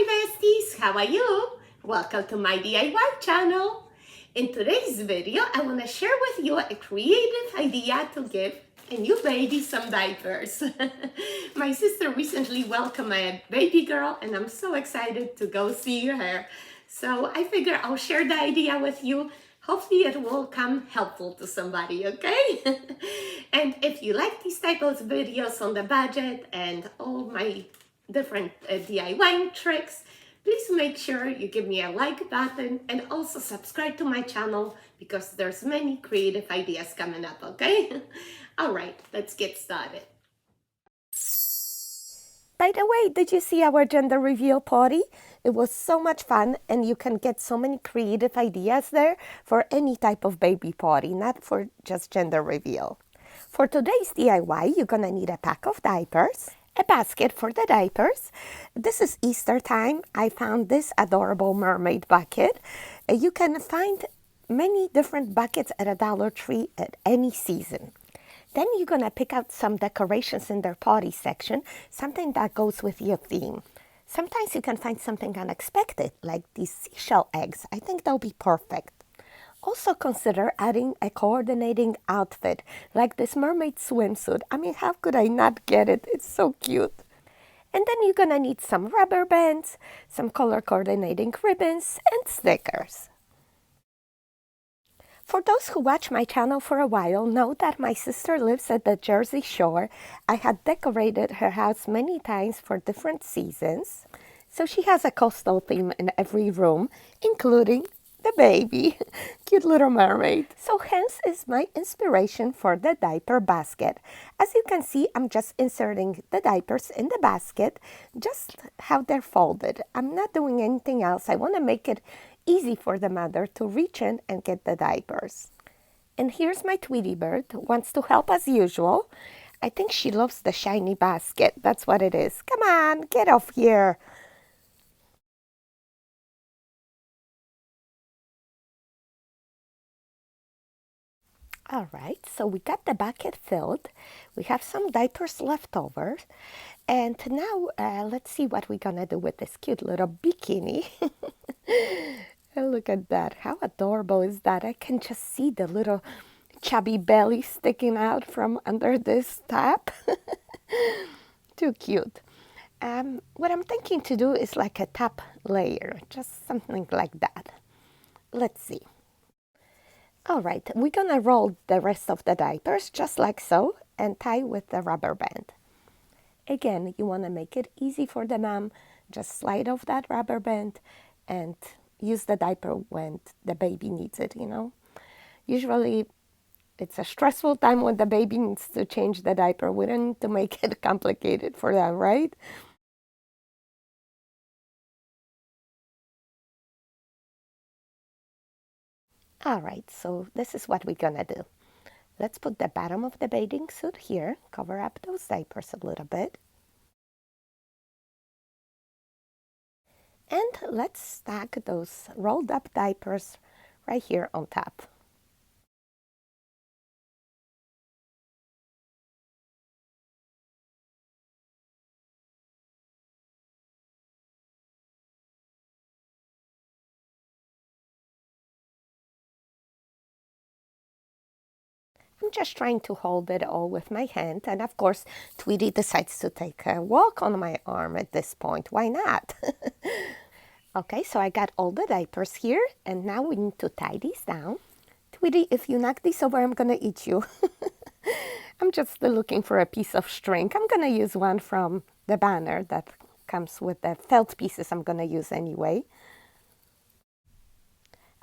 my besties, how are you? Welcome to my DIY channel. In today's video, I want to share with you a creative idea to give a new baby some diapers. My sister recently welcomed a baby girl and I'm so excited to go see her. So I figure I'll share the idea with you. Hopefully it will come helpful to somebody, okay? And if you like these type of videos on the budget and all my different DIY tricks, please make sure you give me a like button and also subscribe to my channel because there's many creative ideas coming up, okay? All right, let's get started. By the way, did you see our gender reveal party? It was so much fun and you can get so many creative ideas there for any type of baby party, not for just gender reveal. For today's DIY, you're gonna need a pack of diapers, a basket for the diapers. This is Easter time. I found this adorable mermaid bucket. You can find many different buckets at a Dollar Tree at any season. Then you're going to pick out some decorations in their party section, something that goes with your theme. Sometimes you can find something unexpected, like these seashell eggs. I think they'll be perfect. Also consider adding a coordinating outfit, like this mermaid swimsuit. I mean, how could I not get it? It's so cute. And then you're going to need some rubber bands, some color coordinating ribbons, and stickers. For those who watch my channel for a while know that my sister lives at the Jersey Shore. I had decorated her house many times for different seasons. So she has a coastal theme in every room, including the baby, cute little mermaid. So hence is my inspiration for the diaper basket. As you can see, I'm just inserting the diapers in the basket, just how they're folded. I'm not doing anything else. I want to make it easy for the mother to reach in and get the diapers. And here's my Tweety bird, wants to help as usual. I think she loves the shiny basket. That's what it is. Come on, get off here. All right, so we got the bucket filled. We have some diapers left over. And now let's see what we're gonna do with this cute little bikini. And look at that. How adorable is that? I can just see the little chubby belly sticking out from under this top. Too cute. What I'm thinking to do is like a top layer, just something like that. Let's see. All right, we're gonna roll the rest of the diapers just like so and tie with the rubber band. Again, you want to make it easy for the mom. Just slide off that rubber band and use the diaper when the baby needs it, you know. Usually it's a stressful time when the baby needs to change the diaper. We don't need to make it complicated for that, right? All right, so this is what we're gonna do. Let's put the bottom of the bathing suit here, cover up those diapers a little bit. And let's stack those rolled up diapers right here on top. I'm just trying to hold it all with my hand. And of course, Tweety decides to take a walk on my arm at this point. Why not? Okay, so I got all the diapers here. And now we need to tie these down. Tweety, if you knock these over, I'm going to eat you. I'm just still looking for a piece of string. I'm going to use one from the banner that comes with the felt pieces I'm going to use anyway.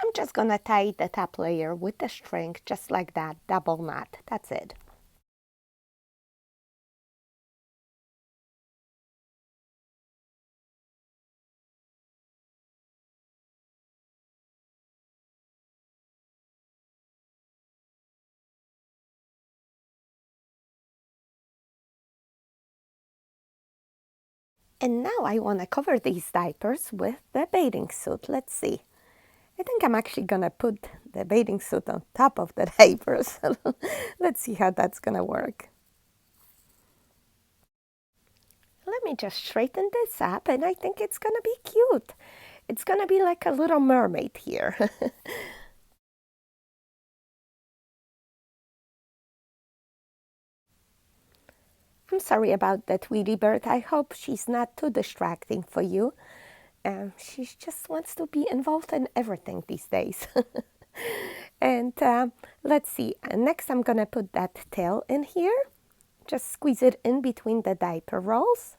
I'm just going to tie the top layer with the string just like that, double knot. That's it. And now I want to cover these diapers with the bathing suit. Let's see. I think I'm actually going to put the bathing suit on top of the diapers. Let's see how that's going to work. let me just straighten this up, and I think it's gonna be cute. It's gonna be like a little mermaid here. I'm sorry about that, Tweety Bird. I hope she's not too distracting for you. She just wants to be involved in everything these days. And let's see. Next, I'm gonna put that tail in here. Just squeeze it in between the diaper rolls.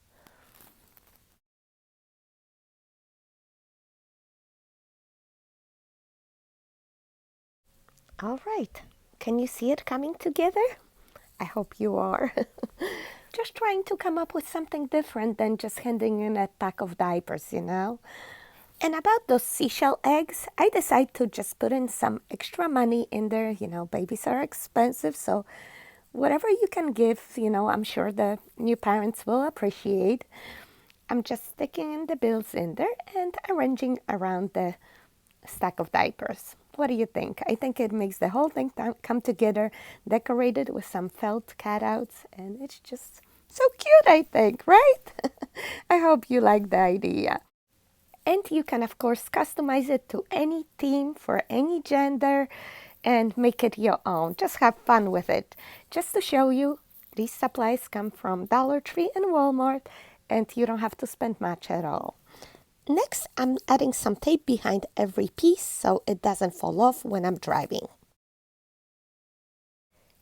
All right. Can you see it coming together? I hope you are. Just trying to come up with something different than just handing in a pack of diapers, you know? And about those seashell eggs, I decided to just put in some extra money in there. You know, babies are expensive, so whatever you can give, you know, I'm sure the new parents will appreciate. I'm just sticking in the bills in there and arranging around the stack of diapers. What do you think? I think it makes the whole thing come together, decorated with some felt cutouts, and it's just so cute, I think, right? I hope you like the idea. And you can, of course, customize it to any theme for any gender and make it your own. Just have fun with it. Just to show you, these supplies come from Dollar Tree and Walmart, and you don't have to spend much at all. Next, I'm adding some tape behind every piece so it doesn't fall off when I'm driving.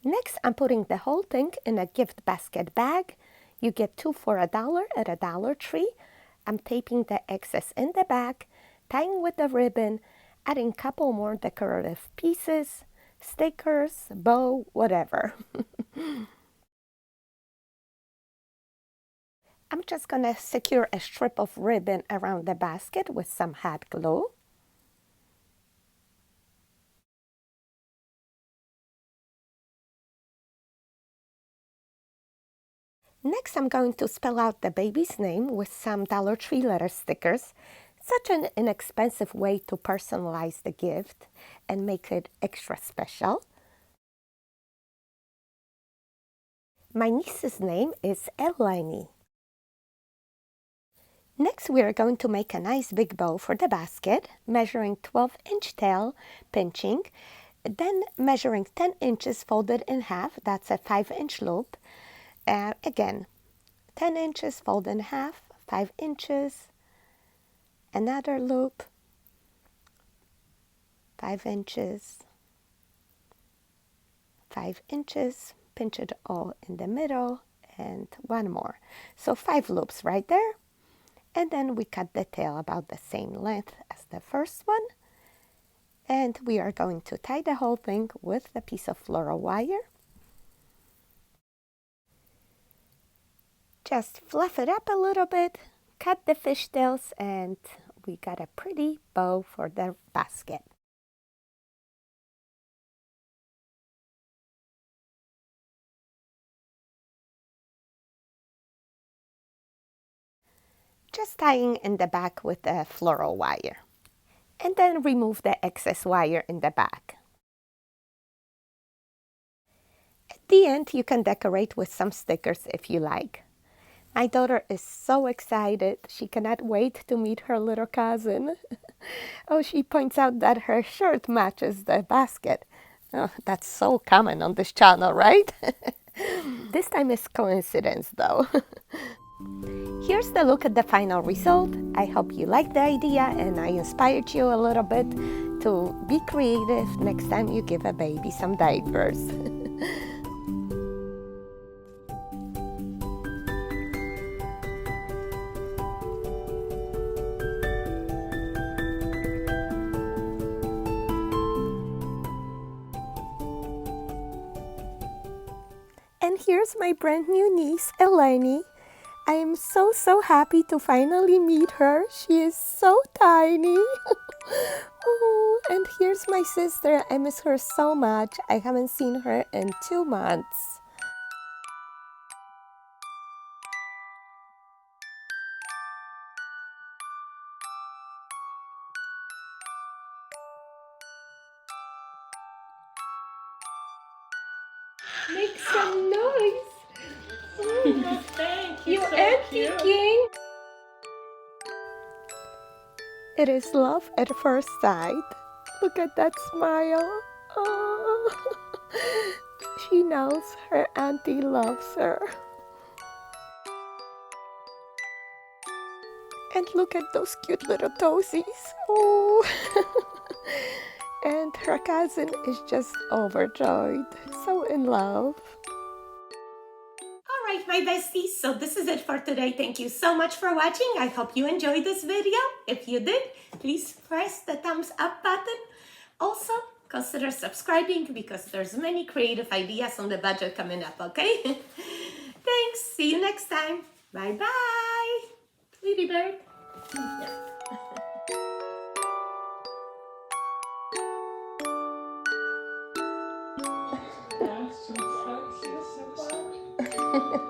Next, I'm putting the whole thing in a gift basket bag. You get 2 for $1 at a Dollar Tree. I'm taping the excess in the back, tying with the ribbon, adding a couple more decorative pieces, stickers, bow, whatever. I'm just gonna secure a strip of ribbon around the basket with some hot glue. Next, I'm going to spell out the baby's name with some Dollar Tree letter stickers. Such an inexpensive way to personalize the gift and make it extra special. My niece's name is Eleni. Next, we are going to make a nice big bow for the basket, measuring 12-inch tail, pinching, then measuring 10 inches folded in half, that's a 5-inch loop. Again, 10 inches folded in half, 5 inches, another loop, 5 inches, 5 inches, pinch it all in the middle, and one more. So 5 loops right there. And then we cut the tail about the same length as the first one. And we are going to tie the whole thing with a piece of floral wire. Just fluff it up a little bit, cut the fishtails, and we got a pretty bow for the basket. Just tying in the back with a floral wire. And then remove the excess wire in the back. At the end, you can decorate with some stickers if you like. My daughter is so excited. She cannot wait to meet her little cousin. Oh, she points out that her shirt matches the basket. Oh, that's so common on this channel, right? This time is coincidence, though. Here's the look at the final result. I hope you liked the idea and I inspired you a little bit to be creative next time you give a baby some diapers. And here's my brand new niece, Eleni. I am so happy to finally meet her. She is so tiny. Oh, and here's my sister. I miss her so much. I haven't seen her in 2 months. Make some noise. Oh, thank you. You So are cute. peeking. It is love at first sight. Look at that smile. Oh. She knows her auntie loves her. And look at those cute little toesies. Oh. And her cousin is just overjoyed, so in love. All right, my besties, so this is it for today. Thank you so much for watching. I hope you enjoyed this video. If you did, please press the thumbs up button. Also, consider subscribing because there's many creative ideas on the budget coming up, okay? Thanks. See you next time. Bye-bye. Tweety bird. Yeah, she's so cute.